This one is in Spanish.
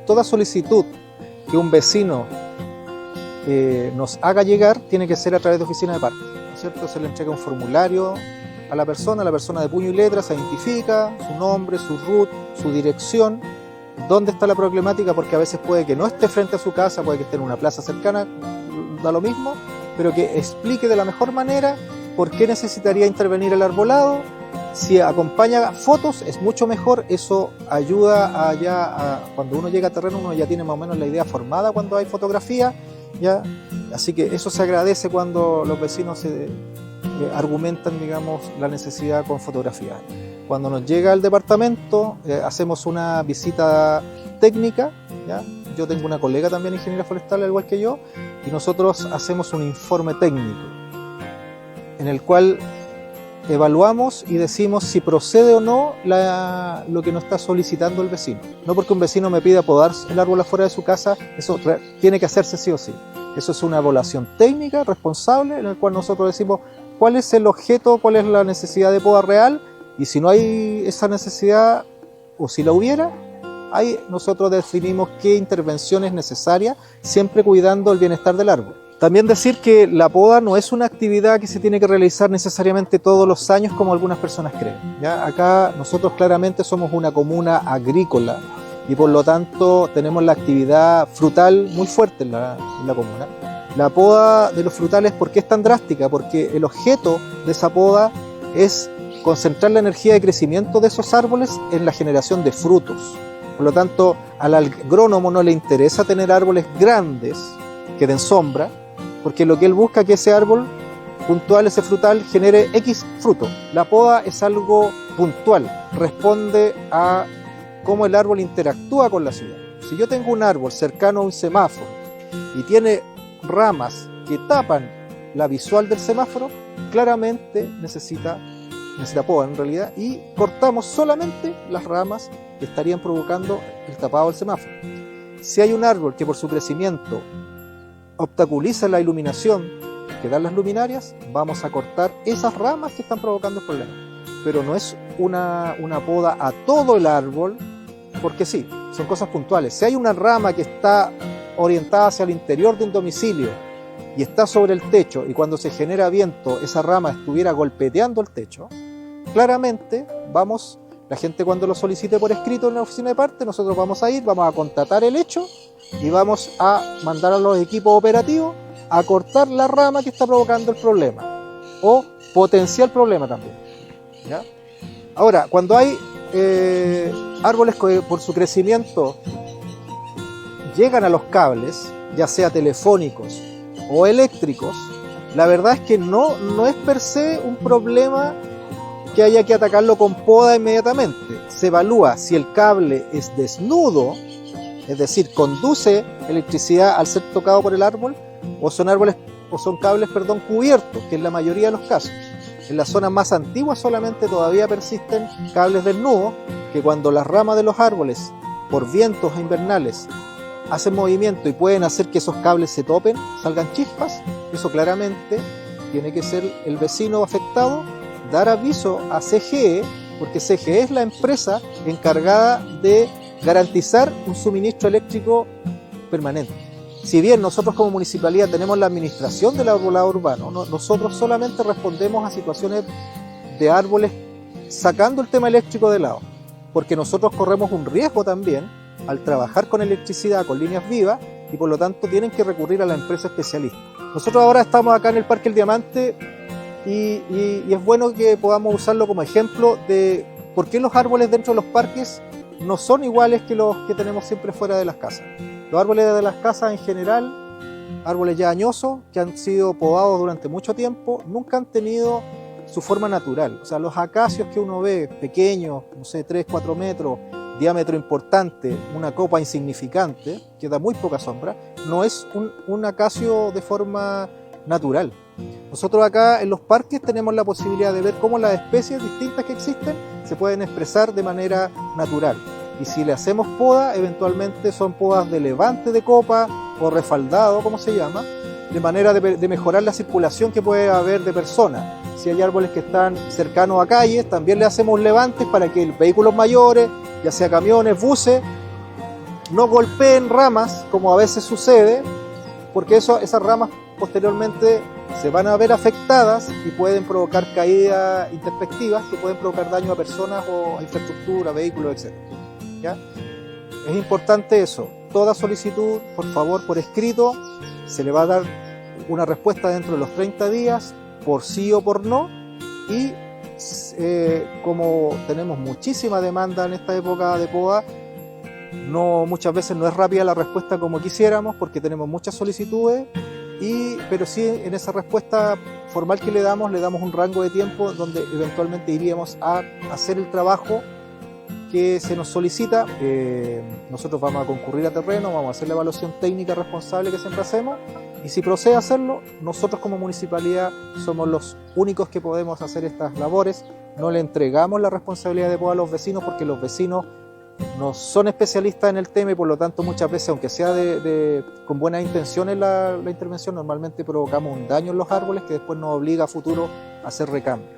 toda solicitud que un vecino nos haga llegar tiene que ser a través de oficina de parques, ¿no es cierto? Se le entrega un formulario a la persona de puño y letra se identifica, su nombre, su root, su dirección, dónde está la problemática, porque a veces puede que no esté frente a su casa, puede que esté en una plaza cercana, da lo mismo, pero que explique de la mejor manera por qué necesitaría intervenir el arbolado. Si acompaña fotos es mucho mejor, eso ayuda cuando uno llega a terreno uno ya tiene más o menos la idea formada cuando hay fotografía, ¿ya? Así que eso se agradece cuando los vecinos argumentan, digamos, la necesidad con fotografía. Cuando nos llega al departamento hacemos una visita técnica, ¿ya? Yo tengo una colega también ingeniera forestal al igual que yo, y nosotros hacemos un informe técnico en el cual evaluamos y decimos si procede o no lo que nos está solicitando el vecino. No porque un vecino me pida podar el árbol afuera de su casa, eso tiene que hacerse sí o sí. Eso es una evaluación técnica responsable en la cual nosotros decimos cuál es el objeto, cuál es la necesidad de poda real, y si no hay esa necesidad o si la hubiera, ahí nosotros definimos qué intervención es necesaria, siempre cuidando el bienestar del árbol. También decir que la poda no es una actividad que se tiene que realizar necesariamente todos los años como algunas personas creen, ¿ya? Acá nosotros claramente somos una comuna agrícola y por lo tanto tenemos la actividad frutal muy fuerte en la comuna. La poda de los frutales, ¿por qué es tan drástica? Porque el objeto de esa poda es concentrar la energía de crecimiento de esos árboles en la generación de frutos. Por lo tanto, al agrónomo no le interesa tener árboles grandes que den sombra, porque lo que él busca es que ese árbol puntual, ese frutal, genere X fruto. La poda es algo puntual, responde a cómo el árbol interactúa con la ciudad. Si yo tengo un árbol cercano a un semáforo y tiene ramas que tapan la visual del semáforo, claramente necesita poda en realidad, y cortamos solamente las ramas que estarían provocando el tapado del semáforo. Si hay un árbol que por su crecimiento obstaculiza la iluminación que dan las luminarias, vamos a cortar esas ramas que están provocando el problema. Pero no es una poda a todo el árbol, porque sí, son cosas puntuales. Si hay una rama que está orientada hacia el interior de un domicilio y está sobre el techo, y cuando se genera viento esa rama estuviera golpeteando el techo, claramente la gente cuando lo solicite por escrito en la oficina de parte, nosotros vamos a constatar el hecho y vamos a mandar a los equipos operativos a cortar la rama que está provocando el problema o potencial problema también, ¿ya? Ahora, cuando hay árboles que por su crecimiento llegan a los cables, ya sea telefónicos o eléctricos, la verdad es que no es per se un problema que haya que atacarlo con poda inmediatamente. Se evalúa si el cable es desnudo, es decir, conduce electricidad al ser tocado por el árbol, o son cables cubiertos, que es la mayoría de los casos. En las zonas más antiguas solamente todavía persisten cables desnudos, que cuando las ramas de los árboles, por vientos invernales, hacen movimiento y pueden hacer que esos cables se topen, salgan chispas, eso claramente tiene que ser el vecino afectado, dar aviso a CGE, porque CGE es la empresa encargada de garantizar un suministro eléctrico permanente. Si bien nosotros como municipalidad tenemos la administración del arbolado urbano, nosotros solamente respondemos a situaciones de árboles sacando el tema eléctrico de lado, porque nosotros corremos un riesgo también al trabajar con electricidad, con líneas vivas, y por lo tanto tienen que recurrir a la empresa especialista. Nosotros ahora estamos acá en el Parque El Diamante y es bueno que podamos usarlo como ejemplo de por qué los árboles dentro de los parques no son iguales que los que tenemos siempre fuera de las casas. Los árboles de las casas en general, árboles ya añosos, que han sido podados durante mucho tiempo, nunca han tenido su forma natural. O sea, los acacios que uno ve, pequeños, no sé, 3, 4 metros, diámetro importante, una copa insignificante, que da muy poca sombra, no es un acacio de forma natural. Nosotros acá en los parques tenemos la posibilidad de ver cómo las especies distintas que existen se pueden expresar de manera natural. Y si le hacemos poda, eventualmente son podas de levante de copa o refaldado, como se llama, de manera de mejorar la circulación que puede haber de personas. Si hay árboles que están cercanos a calles, también le hacemos levantes para que vehículos mayores, ya sea camiones, buses, no golpeen ramas, como a veces sucede, porque esas ramas posteriormente se van a ver afectadas y pueden provocar caídas intempestivas que pueden provocar daño a personas o a infraestructura, vehículos, etc. ¿Ya? Es importante eso. Toda solicitud, por favor, por escrito, se le va a dar una respuesta dentro de los 30 días, por sí o por no, y como tenemos muchísima demanda en esta época de poda, muchas veces no es rápida la respuesta como quisiéramos porque tenemos muchas solicitudes, pero sí en esa respuesta formal que le damos un rango de tiempo donde eventualmente iríamos a hacer el trabajo que se nos solicita. Nosotros vamos a concurrir a terreno, vamos a hacer la evaluación técnica responsable que siempre hacemos, y si procede a hacerlo, nosotros como municipalidad somos los únicos que podemos hacer estas labores. No le entregamos la responsabilidad de poda a los vecinos porque los vecinos no son especialistas en el tema y por lo tanto muchas veces, aunque sea con buenas intenciones la intervención, normalmente provocamos un daño en los árboles que después nos obliga a futuro a hacer recambios.